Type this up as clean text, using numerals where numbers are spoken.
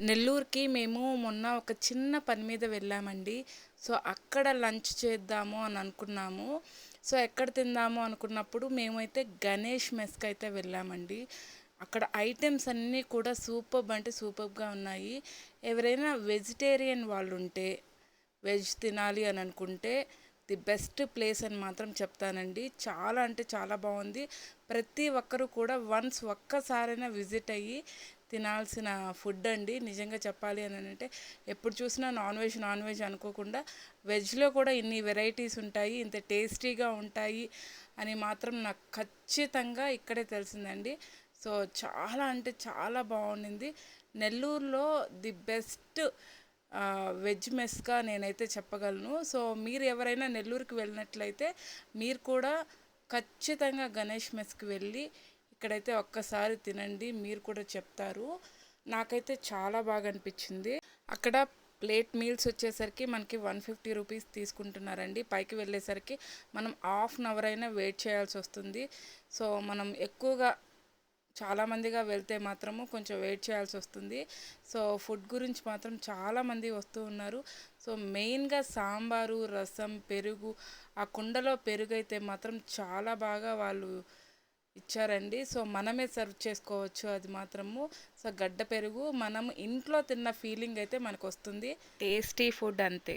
నెల్లూరుకి మేము మొన్న ఒక చిన్న పని మీద వెళ్ళామండి. సో, అక్కడ లంచ్ చేద్దాము అని అనుకున్నాము. సో, ఎక్కడ తిందాము అనుకున్నప్పుడు మేమైతే గణేష్ మెస్‌కైతే వెళ్ళామండి. అక్కడ ఐటెమ్స్ అన్నీ కూడా సూపర్బ్ అంటే సూపర్బ్‌గా ఉన్నాయి. ఎవరైనా వెజిటేరియన్ వాళ్ళుంటే, వెజ్ తినాలి అని అనుకుంటే ది బెస్ట్ ప్లేస్ అని మాత్రం చెప్తానండి. చాలా అంటే చాలా బాగుంది. ప్రతి ఒక్కరు కూడా వన్స్ ఒక్కసారైనా విజిట్ అయ్యి తినాల్సిన ఫుడ్ అండి. నిజంగా చెప్పాలి అని అంటే ఎప్పుడు చూసినా నాన్ వెజ్ అనుకోకుండా వెజ్లో కూడా ఇన్ని వెరైటీస్ ఉంటాయి, ఇంత టేస్టీగా ఉంటాయి అని మాత్రం నాకు ఖచ్చితంగా ఇక్కడే తెలిసిందండి. సో చాలా అంటే చాలా బాగుండింది. నెల్లూరులో ది బెస్ట్ వెజ్ మెస్గా నేనైతే చెప్పగలను. సో మీరు ఎవరైనా నెల్లూరుకి వెళ్ళినట్లయితే మీరు కూడా ఖచ్చితంగా గణేష్ మెస్కి వెళ్ళి ఇక్కడైతే ఒక్కసారి తినండి, మీరు కూడా చెప్తారు. నాకైతే చాలా బాగా అనిపించింది. అక్కడ ప్లేట్ మీల్స్ వచ్చేసరికి మనకి 150 రూపీస్ తీసుకుంటున్నారండి. పైకి వెళ్ళేసరికి మనం హాఫ్ అన్ అవర్ అయినా వెయిట్ చేయాల్సి వస్తుంది. సో మనం ఎక్కువగా చాలామందిగా వెళ్తే మాత్రము కొంచెం వెయిట్ చేయాల్సి వస్తుంది. సో ఫుడ్ గురించి మాత్రం చాలామంది వస్తూ ఉన్నారు. సో మెయిన్గా సాంబారు, రసం, పెరుగు, ఆ కుండలో పెరుగు అయితే మాత్రం చాలా బాగా వాళ్ళు ఇచ్చారండి. సో మనమే సర్వ్ చేసుకోవచ్చు అది మాత్రము. సో గడ్డ పెరుగు మనం ఇంట్లో తిన్న ఫీలింగ్ అయితే మనకు వస్తుంది. టేస్టీ ఫుడ్ అంతే.